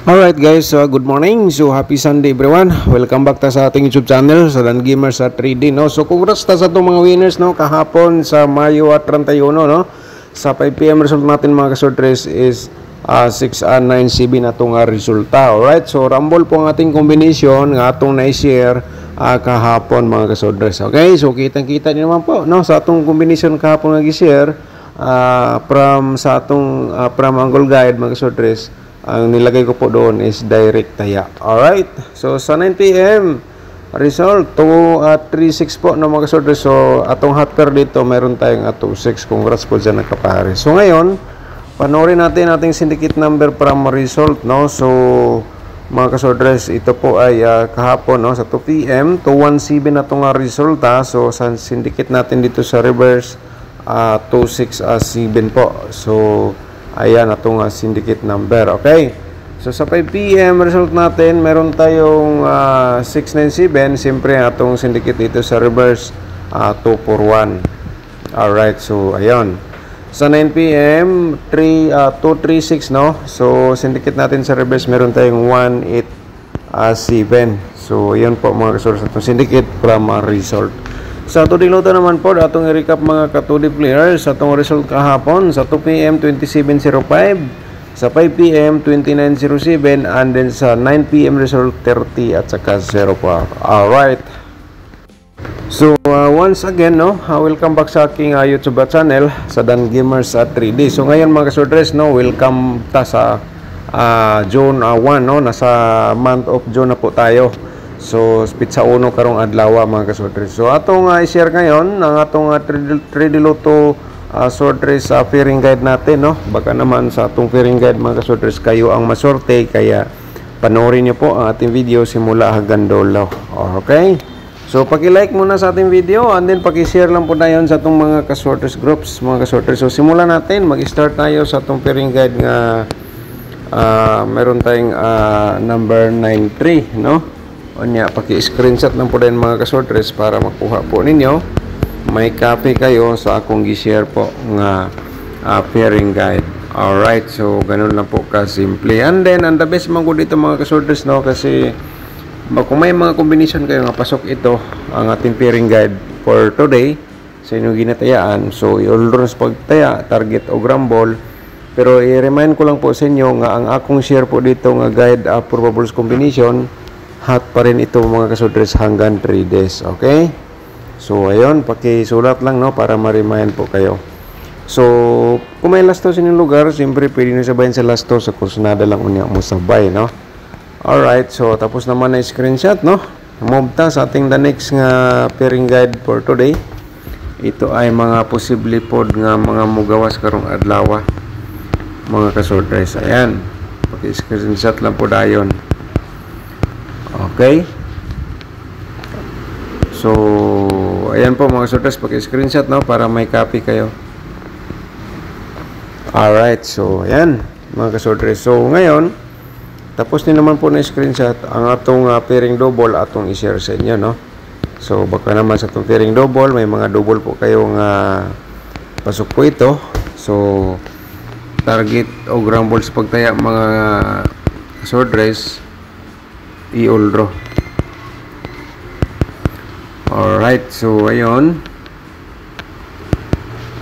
Alright guys, so good morning. So happy Sunday everyone. Welcome back ta sa ating YouTube channel sa Dan Gamer sa 3D no. So congrats ta sa itong mga winners no kahapon sa Mayo at 31 no. Sa 5 PM result natin mga kasortres is 6 and 9 CB na itong resulta. Alright, so rumble po ang ating combination nga atong na-share kahapon mga kasortres. Okay, so kitang-kita niyo naman po no sa atong combination kahapon nga gi-share from sa atong from Angle Guide mga kasortres. Ang nilagay ko po doon is direct taya. Alright. So, sa 9 PM, result, 236 po na mga kasortres. So, atong hot pair dito, meron tayong 2-6. Congrats po dyan nagkapare. So, ngayon, panoorin natin ating syndicate number from result, no? So, mga kasortres, ito po ay kahapon, no? Sa 2 PM, 217 na itong resulta. So, sa syndicate natin dito sa reverse, 267 po. So, ayan atong syndicate number. Okay. So sa 5 PM result natin, meron tayong 697. Siyempre atong syndicate dito sa reverse 241. Alright. So ayun. Sa 9 PM 236 no. So syndicate natin sa reverse meron tayong 187. So ayun po mga resource atong syndicate from result. Sa tuding luto naman po, atong i-recap mga ka-2D players sa atong result kahapon. Sa 2 PM, 27.05. Sa 5 PM, 29.07. And then sa 9 PM result, 30 at saka 04. Alright. So, once again, no, welcome back sa aking YouTube channel sa Dan Gamers 3D. So, ngayon mga kasortres, no, welcome ta sa June 1, no, nasa month of June na po tayo. So, pizza uno karong adlaw mga kasortres. So, atong i-share ngayon ang atong 3D Lotto sword race fairing guide natin, no? Baka naman sa atong fairing guide mga kasortres kayo ang masorte, kaya panoorin niyo po ang ating video simula hanggang dulo. Okay? So, paki-like muna sa ating video and then paki-share lang po na yon sa atong mga kasortres groups, mga kasortres. So, simulan natin. Mag-start tayo sa atong fairing guide nga meron tayong number 93, no? Onya, paki-screenshot lang po din mga kasortres para makuha po ninyo. May copy kayo sa akong gi-share po nga pairing guide. Alright, so ganun lang po ka-simple. And then, ang the best man ko dito mga kasortres, no? Kasi kung may mga combination kayo nga pasok ito, ang ating pairing guide for today sa inyong ginatayaan. So, i-all sa pagtaya, target o grumble. Pero i-remind ko lang po sa inyo nga ang akong share po dito nga guide probable combination, hot pa rin ito mga kasortres hanggang 3 days. Okay? So, ayun, pakisulat lang, no, para ma-remind po kayo. So, kung may lasto sa inyong lugar, siyempre pwede nyo sabayin sa lasto sa kursunada lang unya mo sabay, no? Alright, so tapos naman na screenshot, no? Move ta sa ating the next nga pairing guide for today. Ito ay mga posible pod nga mga mugawas karong adlaw mga kasortres. Ayan, paki-screenshot lang po dayon. Okay. So, ayan po mga kasortres, paki-screenshot, no, para may copy kayo. Alright, so ayan mga kasortres. So, ngayon, tapos din naman po na screenshot ang atong pairing double atong i-share sa inyo, no. So, baka naman sa atong pairing double, may mga double po kayong pasok po ito. So, target o grumble sa pagtaya mga kasortres, i-all draw. Alright, so ayun.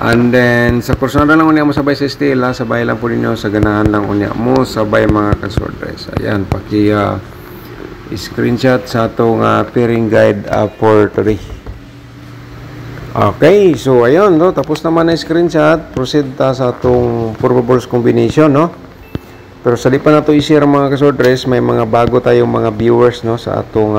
And then sa kursunada lang unya mo sabay sa stila, sabay lang po ninyo sa ganahan lang unya mo sabay mga kasortres. Ayan, paki screenshot sa atong pairing guide for today. Okay, so ayun, no, tapos naman na screenshot, proceed ta sa atong probable combination, no. Pero sa di pa na ito i-share mga kasortres, may mga bago tayong mga viewers, no, sa atong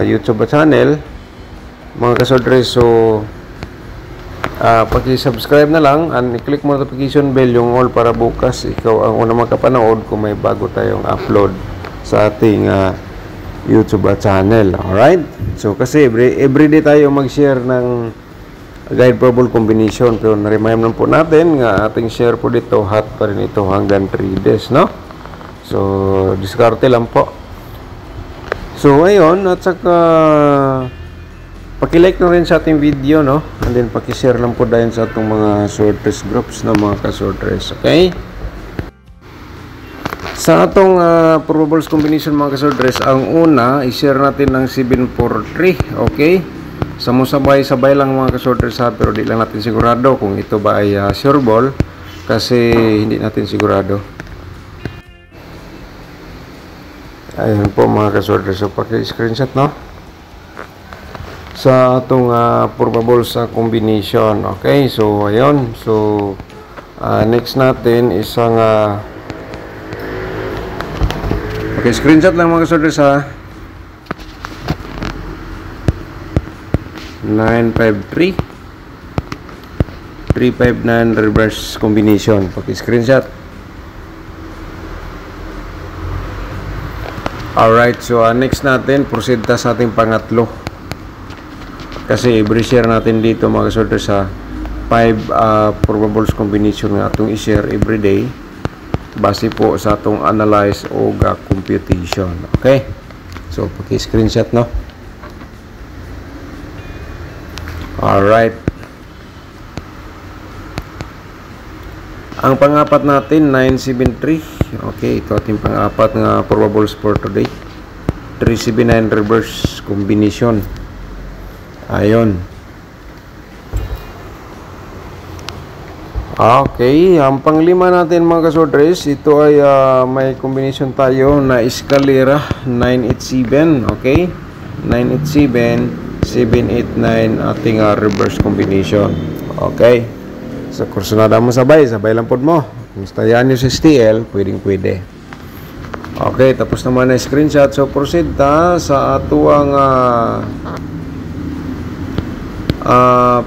YouTube channel mga kasortres. So paki-subscribe na lang and i-click mo notification bell yung all para bukas ikaw ang una makapanood kung may bago tayong upload sa ating YouTube channel. Alright, so kasi everyday tayo mag-share ng guide probable combination, pero na-remind lang po natin nga ating share po dito hot pa rin ito hanggang 3 days, no? So diskarte lang po. So ayun, at saka paki-like na rin sa ating video, no, and then paki-share lang po dahil sa atong mga sortress groups na mga ka-sortress. Okay? Sa atong probables combination mga kasordres, ang una, i-share natin ng 743. Okay? Sa mo sabay-sabay lang mga kasordres ha, pero di lang natin sigurado kung ito ba ay sure ball kasi hindi natin sigurado. Ayun po mga kasordres, so paki-screenshot no? Sa atong probables combination. Okay? So ayun, so next natin isang okay, screenshot lang mga kasordres ha. 953 359 reverse combination. Paki-screenshot. Alright, so next natin, proceed ta sa ating pangatlo. Kasi i-share natin dito mga kasordres sa 5 probables combination nga atong i-share every day base po sa atong analyze o computation. Okay? So, paki-screenshot no? Alright. Ang pangapat natin, 973. Okay, ito ating pangapat nga probables for today. 379 reverse combination. Ayun. Okay, ang panglima natin mga kasordres, ito ay may combination tayo na eskalera 987, okay? 987, 789 ating reverse combination. Okay. So, kursunada mo sabay lang po mo. Kung stayan nyo sa STL, pwede. Okay, tapos naman na screenshot. So, proceed ta sa atuang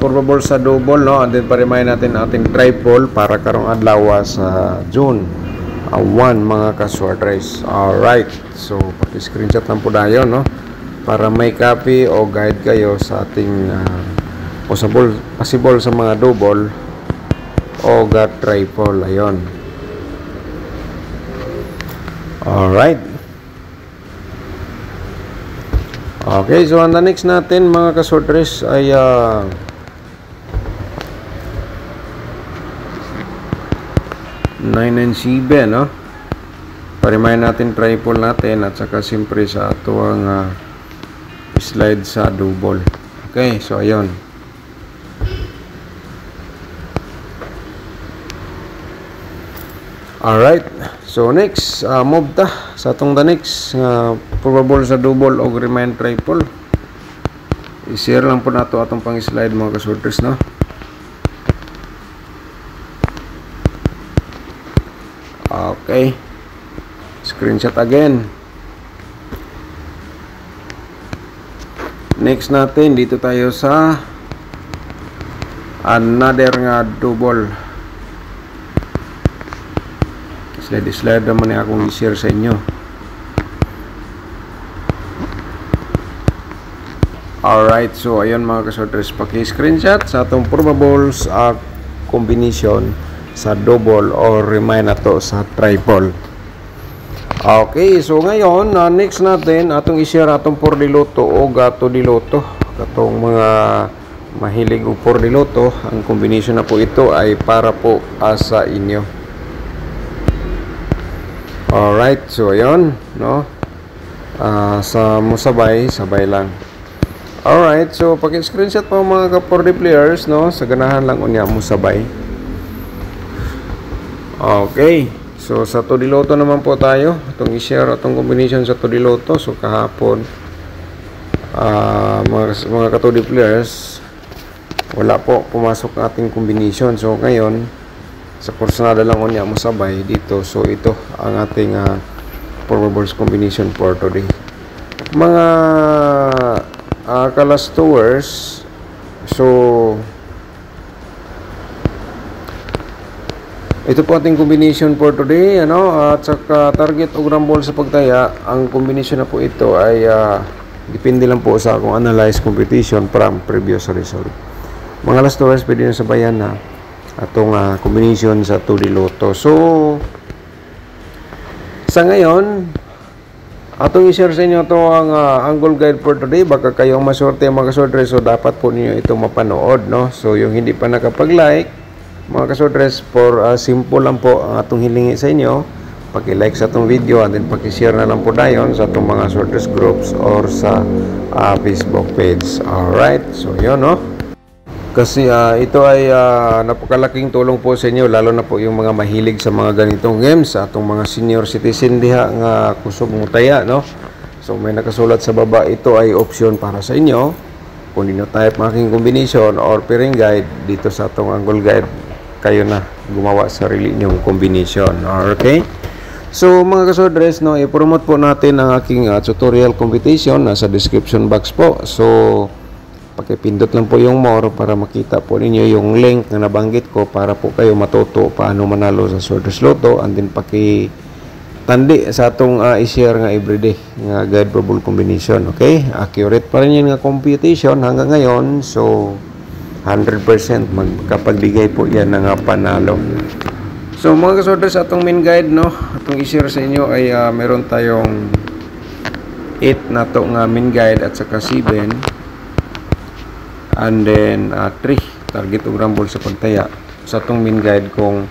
probable sa double, no? And then pa-remind natin ating triple para karong adlaw sa June 1 mga kaswordres. Alright, so paki-screenshot lang po dayon, no? Para may copy o guide kayo sa ating possible sa mga double o triple. Ayon. Alright. Okay, so ang next natin mga kasordres ay 997, no? Pa-remind natin triple natin at saka siyempre sa ato ang slide sa double. Okay, so ayun. Alright, so next, move ta sa atong the next probable sa double o remind triple. I-share lang po nato atong pang-slide mga kasordres, no? Okay, screenshot again. Next natin, dito tayo sa another nga double. Slide naman akong i-share sa inyo. Alright, so ayun mga kasordres, paki-screenshot sa atong probables combination sa double or remind nato sa triple. Okay, so ngayon next natin atong i-share atong 4 diloto o gato diloto. Katong mga mahilig og 4 diloto, ang combination na po ito ay para po sa inyo. Alright, so ayun, no? Sa musabay, sabay lang. Alright, so paki-screenshot po mga ka-4D players, no? Sa ganahan lang unya musabay. Okay, so sa Todiloto naman po tayo. Itong i-share atong combination sa Todiloto. So kahapon, mga ka-2D players, wala po pumasok ang ating combination. So ngayon, sa kursunada lang unya mo sabay dito. So ito ang ating probables combination for today. Mga kalastowers, so ito po ating combination for today, ano? At saka target o gram ball sa pagtaya, ang combination na po ito ay depende lang po sa kung analyze competition from previous result. Mga lastowers, pwede nyo sabayan na atong combination sa 2D Lotto. So sa ngayon, atong i-share sa inyo ito ang angle guide for today. Baka kayong masorte mga kasordres, so dapat po ninyo ito mapanood, no? So yung hindi pa nakapag-like mga kasordres, for simple lang po ang atong hilingi sa inyo. paki-like sa atong video and then paki-share na lang po dayon sa atong mga sorters groups or sa Facebook page. Alright, so yun no. Kasi ito ay napakalaking tulong po sa inyo, lalo na po yung mga mahilig sa mga ganitong games, sa atong mga senior citizen diha nga kusog mo taya, no? So may nakasulat sa baba, ito ay option para sa inyo. Kung nino type making combination or pairing guide dito sa atong angle guide, kayo na gumawa sarili nyong combination. Okay? So mga kasodres, no, i-promote po natin ang aking tutorial competition nasa description box po. So pakipindot lang po yung more para makita po ninyo yung link na nabanggit ko para po kayo matuto paano manalo sa Sorters Lotto, and then tandi sa atong i-share nga everyday nga guide probable combination. Okay, accurate pa rin yung nga computation hanggang ngayon, so 100% magkapagbigay po yan ng panalo. So mga kasorders, atong main guide, no, atong i-share sa inyo ay meron tayong 8 na to nga main guide at saka 7, and then 3 target o rumble sa pagtaya sa atong main guide kung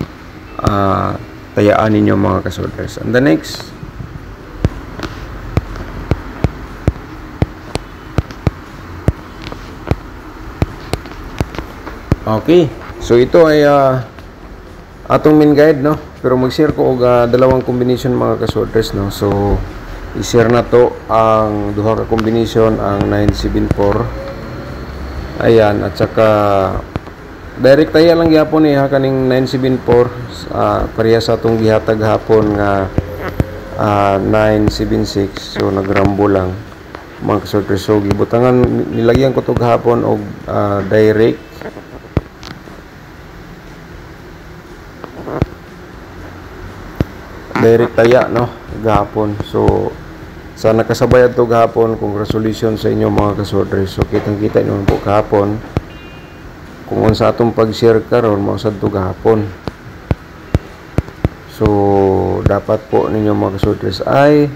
tayaan ninyo mga kasorders. And the next, okay, so ito ay atong main guide, no, pero mag-share ko og dalawang combination mga kasorders, no. So i-share na to ang duha ka combination, ang 974, ayan, at saka direct taya lang gyapon ni kaning 974, pareha sa atong gihatag hapon nga 976, so nagrambo lang mga kasorders. So gibutangan, nilagyan ko to hapon og direct taya, no, gahapon. So sa nakasabay ato gahapon, congratulations sa inyo mga kasorders. So kitang-kita naman po gahapon kung unsa atong pag-share karon, mao sad to gahapon. So dapat po ninyo mga kasorders ay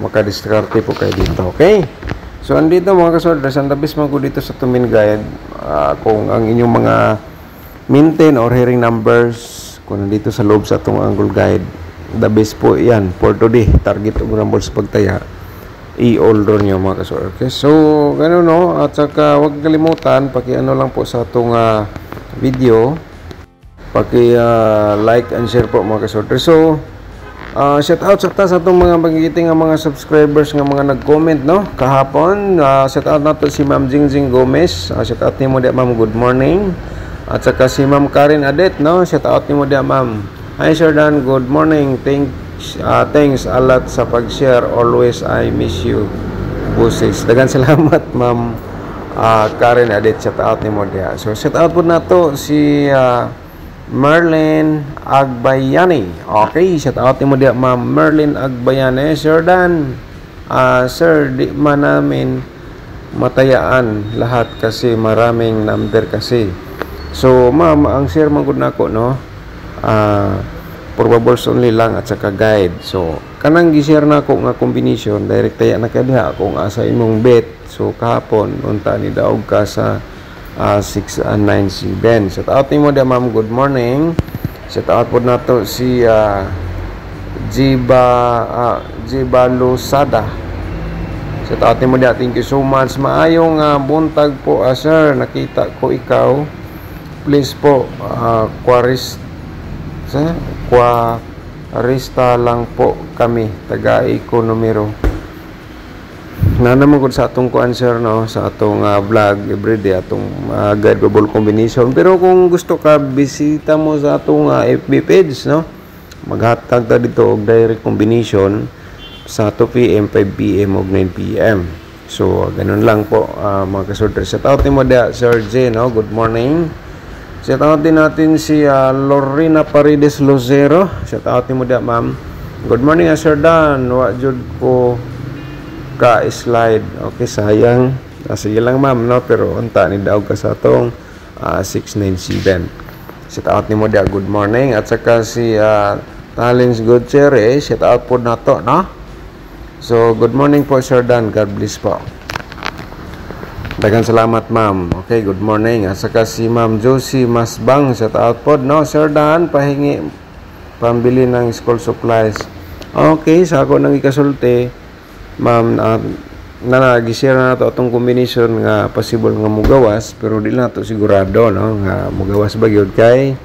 makadiskarte po kayo dito. Okay, so andito mga kasorders, ang tabis man ko dito sa tumin guide, kung ang inyong mga maintain or hearing numbers kung nandito sa loob sa atong angle guide, the best po yan for today, target o rumble sa pagtaya, i-all draw nyo mga kasorders. Okay, so gano'n, no, at saka huwag kalimutan, paki-ano lang po sa atong video, paki-like and share po mga kasorders. So shout out sa atong mga magigiting nga mga subscribers nga mga nag-comment, no, kahapon. Shout out nato si Ma'am Jingjing Gomez, shout out nimo di ma'am, good morning. At saka si Ma'am Karen Adet, no, shout out nimo di ma'am. Hi Sir Dan, good morning. Thanks a lot sa pag-share. Always I miss you. Buses. Dagan salamat Ma'am Karen Adet, shout out nimo dia. So shout out po nato si Merlin Agbayani. Okay, shout out nimo dia Ma'am Merlin Agbayani. Sir Dan, sir, di man namin matayaan lahat kasi maraming number kasi. So ma'am, ang share man gud nako, no, probables only lang at saka guide. So kanang gi-share nako nga combination, direct taya na kadiha kung asa imong bet. So kahapon unta ni daog ka sa 6 and 9 si Ben. Shout out nimo dia ma'am, good morning. Shout out po nato si Jiba Lusada. Shout out nimo dia, thank you so much. Maayong buntag po sir, nakita ko ikaw. Please po Kwarista lang po kami, taga-Iko numero. Nanamugod sa atong answer, no, sa atong vlog everyday, atong guide probable combination. Pero kung gusto ka, bisita mo sa atong FB page, no, maghatag ta dito og direct combination sa 2 PM, 5 PM ug 9 PM. So ganun lang po mga kasorders. Shout out nimo dia Sir J, no, good morning. Shout out din natin si Lorena Paredes Lucero. Shout out nimo dia ma'am, good morning Sir Dan, wa jud ko ka slide. Okay, sayang. Sige lang ma'am, no, pero unta ni daog ka sa atong 697. Shout out nimo dia, good morning. At saka si Talents Gutierrez, shout out po nato, no. So good morning po Sir Dan, God bless po. Daghang salamat ma'am. Okay, good morning. Asa ka si Ma'am Josie Masbang, shout out pod no. Sir Dan, pahingi pambili ng school supplies. Okay, sa ako nang ikasulti, ma'am, nag-share na nato atong combination nga possible nga mugawas, pero di na to sigurado no nga mugawas ba gyud kay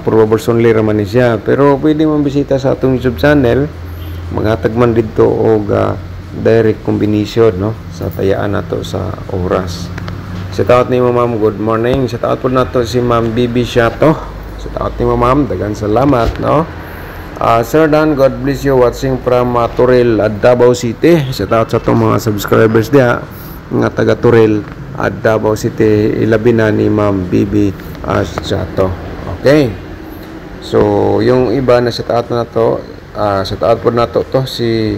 probable only raman ni siya. Pero pwede man bisita sa atong YouTube channel, mangatag man didto og direct combination no sa tayaan nato sa oras. Shout out ni ma'am, good morning. Shout out po nato si Ma'am Bibi Shato. Shout out ni ma'am, daghang salamat no. Sir Dan, God bless you, watching from Turil at Davao City. Shout out sa itong mga subscribers diha nga taga Turil at Davao City. Ilabi na ni Ma'am Bibi Shato. Okay, so yung iba na shout out na to, shout out po na to si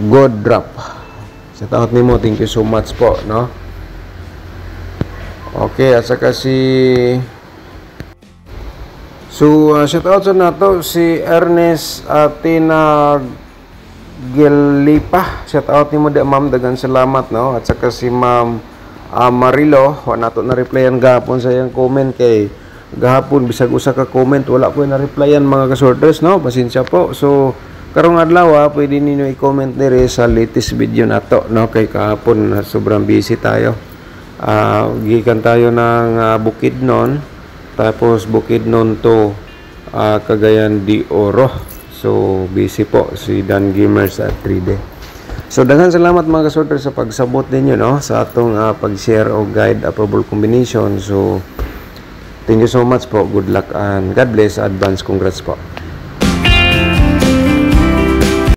God Drop. Shout out nimo, thank you so much po no. Okay, at saka shout out sa nato si Ernest Atina Gelipa. Shout out nimo di ma'am, daghang salamat no. At saka si Ma'am Marilo, wa nato na replyan gahapon sa iyang comment kay gahapon bisag usa ka comment wala ko na replyan mga kasorters no. Pasensya po. So karong adlaw pwede ninyo i-comment dire sa latest video nato no, kay kahapon sobrang busy tayo. Gikan tayo ng Bukidnon, tapos Bukidnon to Cagayan de Oro. So busy po si Dan Gamers at 3D. So daghang salamat mga kasorter sa pagsabot ninyo no sa atong pag-share o guide approval combination. So thank you so much po, good luck and God bless, advance congrats po.